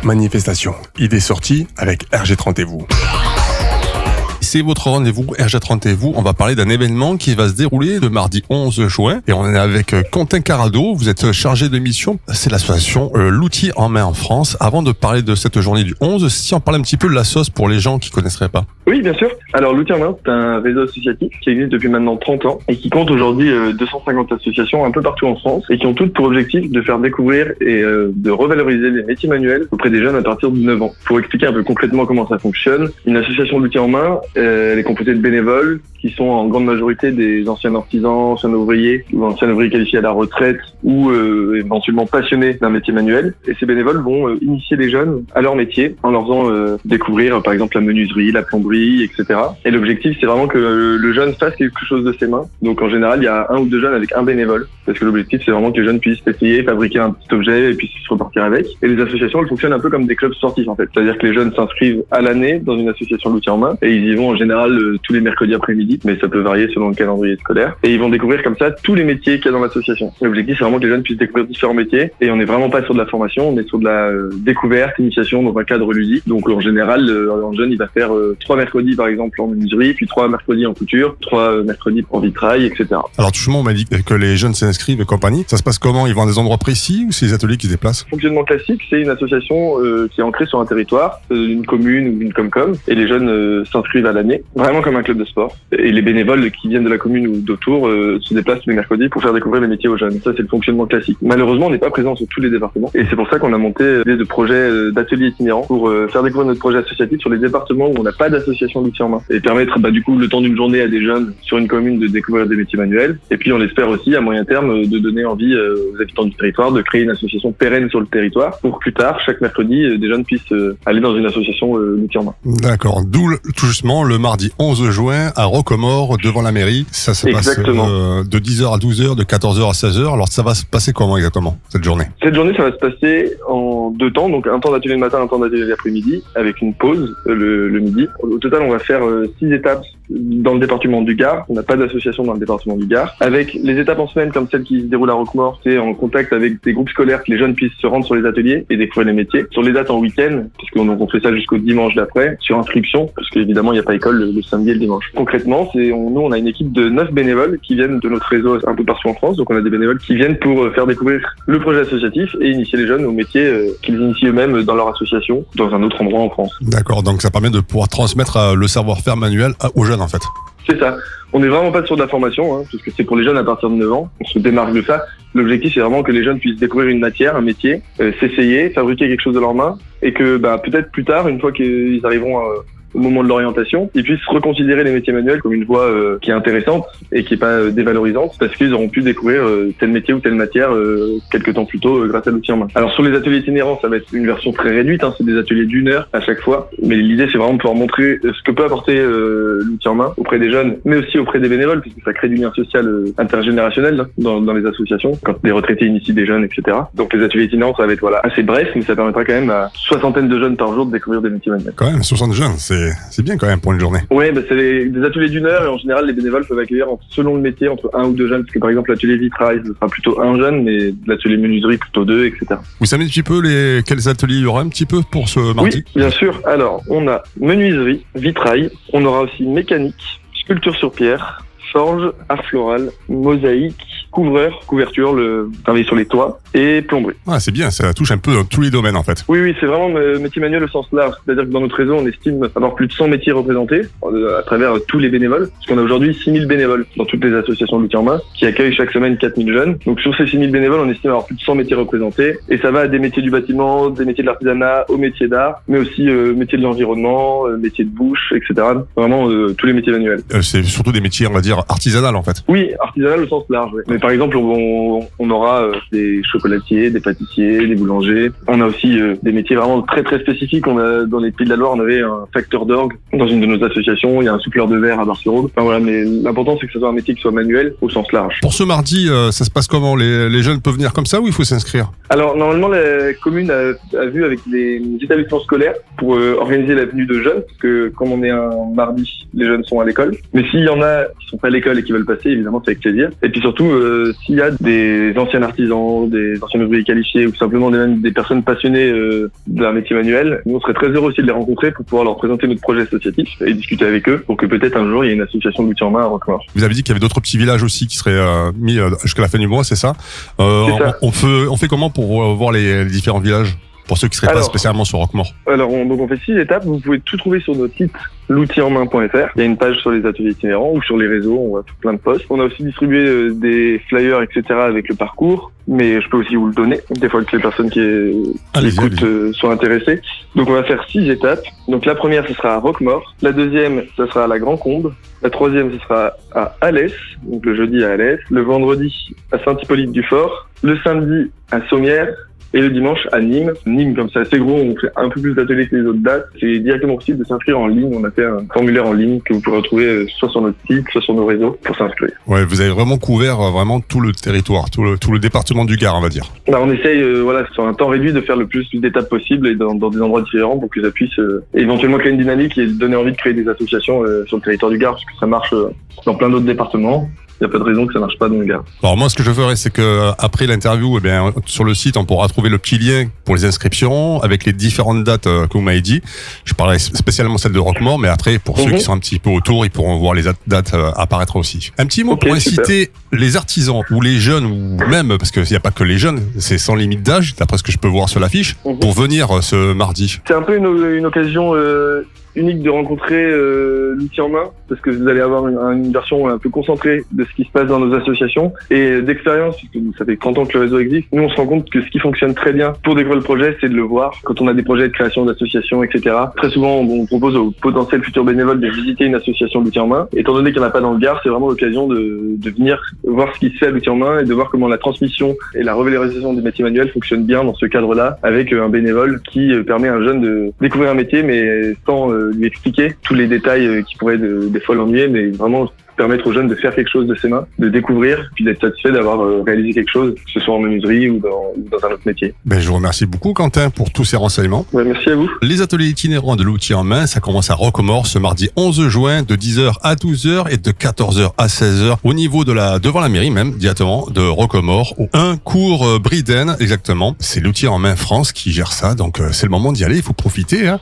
Manifestation, idée sortie avec RG30 et vous. C'est votre rendez-vous RG30 et vous. On va parler d'un événement qui va se dérouler le mardi 11 juin. Et on est avec Quentin Carado. Vous êtes chargé de mission. C'est l'association L'Outil en main en France. Avant de parler de cette journée du 11, si on parle un petit peu de la sauce pour les gens qui connaisseraient pas. Oui, bien sûr. Alors, L'Outil en main, c'est un réseau associatif qui existe depuis maintenant 30 ans et qui compte aujourd'hui 250 associations un peu partout en France et qui ont toutes pour objectif de faire découvrir et de revaloriser les métiers manuels auprès des jeunes à partir de 9 ans. Pour expliquer un peu concrètement comment ça fonctionne, une association L'Outil en main, elle est composée de bénévoles qui sont en grande majorité des anciens artisans, anciens ouvriers ou anciens ouvriers qualifiés à la retraite ou éventuellement passionnés d'un métier manuel. Et ces bénévoles vont initier les jeunes à leur métier en leur faisant découvrir par exemple la menuiserie, la plomberie, etc. Et l'objectif, c'est vraiment que le jeune fasse quelque chose de ses mains. Donc en général, il y a un ou deux jeunes avec un bénévole parce que l'objectif, c'est vraiment que les jeunes puissent essayer, fabriquer un petit objet et puis se repartir avec. Et les associations, elles fonctionnent un peu comme des clubs sportifs en fait. C'est-à-dire que les jeunes s'inscrivent à l'année dans une association L'Outil en main et ils y vont en général tous les mercredis après-midi, mais ça peut varier selon le calendrier scolaire. Et ils vont découvrir comme ça tous les métiers qu'il y a dans l'association. L'objectif, c'est vraiment que les jeunes puissent découvrir différents métiers et on n'est vraiment pas sur de la formation, on est sur de la découverte, initiation dans un cadre ludique. Donc en général, un jeune, il va faire 3 mercredis par exemple en menuiserie, puis 3 mercredis en couture, 3 mercredis en vitrail, etc. Alors justement, on m'a dit que les jeunes s'inscrivent et compagnie. Ça se passe comment? Ils vont à des endroits précis ou c'est des ateliers qui se déplacent? Fonctionnement classique, c'est une association qui est ancrée sur un territoire, une commune ou une comcom, et les jeunes s'inscrivent à l'année, vraiment comme un club de sport. Et les bénévoles qui viennent de la commune ou d'autour se déplacent tous les mercredis pour faire découvrir les métiers aux jeunes. Ça, c'est le fonctionnement classique. Malheureusement, on n'est pas présent sur tous les départements, et c'est pour ça qu'on a monté des projets d'ateliers itinérants pour faire découvrir notre projet associatif sur les départements où on n'a pas d'association d'outils en main, et permettre du coup le temps d'une journée à des jeunes sur une commune de découvrir des métiers manuels. Et puis on espère aussi à moyen terme de donner envie aux habitants du territoire de créer une association pérenne sur le territoire pour que plus tard, chaque mercredi, des jeunes puissent aller dans une association d'outils en main. D'accord. D'où tout justement le mardi 11 juin à Rocamore devant la mairie. Ça se passe de 10h à 12h, de 14h à 16h. Alors ça va se passer comment exactement cette journée? Cette journée, ça va se passer en 2 temps, donc un temps d'atelier le matin, un temps d'atelier l'après-midi, avec une pause le midi. Au total, on va faire 6 étapes dans le département du Gard. On n'a pas d'association dans le département du Gard. Avec les étapes en semaine, comme celle qui se déroule à Rocamore, c'est en contact avec des groupes scolaires, que les jeunes puissent se rendre sur les ateliers et découvrir les métiers. Sur les dates en week-end, puisqu'on fait ça jusqu'au dimanche d'après, sur inscription, parce qu'évidemment, il n'y a pas école le samedi et le dimanche. Concrètement, nous, on a une équipe de 9 bénévoles qui viennent de notre réseau un peu partout en France. Donc, on a des bénévoles qui viennent pour faire découvrir le projet associatif et initier les jeunes aux métiers qu'ils initient eux-mêmes dans leur association, dans un autre endroit en France. D'accord. Donc, ça permet de pouvoir transmettre le savoir-faire manuel aux jeunes, en fait. C'est ça. On n'est vraiment pas sur de la formation, parce que c'est pour les jeunes à partir de 9 ans. On se démarque de ça. L'objectif, c'est vraiment que les jeunes puissent découvrir une matière, un métier, s'essayer, fabriquer quelque chose de leurs mains, et que peut-être plus tard, une fois qu'ils arriveront au moment de l'orientation, ils puissent reconsidérer les métiers manuels comme une voie qui est intéressante et qui est pas dévalorisante, parce qu'ils auront pu découvrir tel métier ou telle matière quelques temps plus tôt grâce à l'outil en main. Alors sur les ateliers itinérants, ça va être une version très réduite, c'est des ateliers d'1 heure à chaque fois, mais l'idée c'est vraiment de pouvoir montrer ce que peut apporter l'outil en main auprès des jeunes, mais aussi auprès des bénévoles, puisque ça crée du lien social intergénérationnel dans les associations, quand les retraités initient des jeunes, etc. Donc les ateliers itinérants, ça va être assez bref, mais ça permettra quand même à 60aine de jeunes par jour de découvrir des métiers manuels. Quand même, 60 jeunes, c'est bien quand même pour une journée. Ouais, c'est des ateliers d'1 heure et en général les bénévoles peuvent accueillir selon le métier entre 1 ou 2 jeunes, parce que par exemple l'atelier vitrail ce sera plutôt 1 jeune, mais l'atelier menuiserie plutôt 2, etc. Vous savez un petit peu quels ateliers il y aura un petit peu pour ce mardi? Oui, bien sûr. Alors on a menuiserie, vitrail, on aura aussi mécanique, sculpture sur pierre, forge, art floral, mosaïque, couverture, travailler sur les toits et plomberie. Ah, c'est bien, ça touche un peu dans tous les domaines en fait. Oui, c'est vraiment métier manuel au sens large. C'est-à-dire que dans notre réseau, on estime avoir plus de 100 métiers représentés à travers tous les bénévoles. Parce qu'on a aujourd'hui 6000 bénévoles dans toutes les associations d'outils en main qui accueillent chaque semaine 4000 jeunes. Donc sur ces 6000 bénévoles, on estime avoir plus de 100 métiers représentés. Et ça va à des métiers du bâtiment, des métiers de l'artisanat, aux métiers d'art, mais aussi métiers de l'environnement, métiers de bouche, etc. Vraiment tous les métiers manuels. C'est surtout des métiers, on va dire, artisanal en fait. Oui, artisanal au sens large. Oui. Mais par exemple, on aura des chocolatiers, des pâtissiers, des boulangers. On a aussi des métiers vraiment très très spécifiques. On a dans les Pays de la Loire, on avait un facteur d'orgue dans une de nos associations. Il y a un souffleur de verre à Bar-sur-Aube. Enfin voilà, mais l'important c'est que ce soit un métier qui soit manuel au sens large. Pour ce mardi, ça se passe comment? Les jeunes peuvent venir comme ça ou il faut s'inscrire? Alors normalement, la commune a vu avec les établissements scolaires pour organiser la venue de jeunes, parce que comme on est un mardi, les jeunes sont à l'école. Mais s'il y en a qui sont pas à l'école et qui veulent passer, évidemment c'est avec plaisir. Et puis surtout, s'il y a des anciens artisans, des anciens ouvriers qualifiés ou simplement des personnes passionnées d'un métier manuel, nous on serait très heureux aussi de les rencontrer pour pouvoir leur présenter notre projet associatif et discuter avec eux pour que peut-être un jour il y ait une association d'outils en main à Roquemaure. Vous avez dit qu'il y avait d'autres petits villages aussi qui seraient mis jusqu'à la fin du mois, c'est ça? C'est ça. On fait comment pour voir les différents villages? Pour ceux qui seraient pas spécialement sur Roquemaure. Alors, on fait 6 étapes. Vous pouvez tout trouver sur notre site loutienmain.fr. Il y a une page sur les ateliers itinérants ou sur les réseaux. On voit plein de posts. On a aussi distribué des flyers, etc. avec le parcours. Mais je peux aussi vous le donner. Des fois que les personnes qui écoutent soient intéressées. Donc, on va faire 6 étapes. Donc, la première, ce sera à Roquemaure. La deuxième, ce sera à la Grand Combe. La troisième, ce sera à Alès. Donc, le jeudi à Alès. Le vendredi à Saint-Hippolyte-du-Fort. Le samedi à Sommières. Et le dimanche à Nîmes. Nîmes, comme c'est assez gros, on fait un peu plus d'ateliers que les autres dates. C'est directement possible de s'inscrire en ligne. On a fait un formulaire en ligne que vous pourrez retrouver soit sur notre site, soit sur nos réseaux pour s'inscrire. Ouais, vous avez vraiment couvert vraiment tout le territoire, tout le département du Gard, on va dire. Là, on essaye, sur un temps réduit de faire le plus d'étapes possible et dans des endroits différents pour que ça puisse éventuellement créer une dynamique et donner envie de créer des associations sur le territoire du Gard, parce que ça marche dans plein d'autres départements. Il n'y a pas de raison que ça marche pas dans le Gard. Alors moi, ce que je ferais, c'est que après l'interview, sur le site, on pourra trouver le petit lien pour les inscriptions avec les différentes dates que vous m'avez dit. Je parlerai spécialement celle de Roquemaure, mais après, pour ceux qui sont un petit peu autour, ils pourront voir les dates apparaître aussi. Un petit mot pour inciter les artisans ou les jeunes, ou même, parce qu'il n'y a pas que les jeunes, c'est sans limite d'âge, d'après ce que je peux voir sur l'affiche, pour venir ce mardi. C'est un peu une occasion unique de rencontrer l'outil en main, parce que vous allez avoir une version un peu concentrée de ce qui se passe dans nos associations et d'expérience, puisque ça fait 30 ans que le réseau existe. Nous, on se rend compte que ce qui fonctionne très bien pour découvrir le projet, c'est de le voir. Quand on a des projets de création d'associations, etc., très souvent, on propose aux potentiels futurs bénévoles de visiter une association d'outils en main. Étant donné qu'il n'y en a pas dans le Gard, c'est vraiment l'occasion de venir voir ce qui se fait à l'outil en main et de voir comment la transmission et la revalorisation des métiers manuels fonctionnent bien dans ce cadre-là, avec un bénévole qui permet à un jeune de découvrir un métier, mais sans lui expliquer tous les détails qui pourraient des fois l'ennuyer, mais vraiment permettre aux jeunes de faire quelque chose de ses mains, de découvrir, puis d'être satisfait d'avoir réalisé quelque chose, que ce soit en menuiserie ou dans un autre métier. Je vous remercie beaucoup, Quentin, pour tous ces renseignements. Merci à vous. Les ateliers itinérants de l'outil en main, ça commence à Roquemaure ce mardi 11 juin de 10h à 12h et de 14h à 16h au niveau devant la mairie même, directement de Roquemaure, au 1 cours Briden, exactement. C'est l'outil en main France qui gère ça, donc c'est le moment d'y aller, il faut profiter, hein.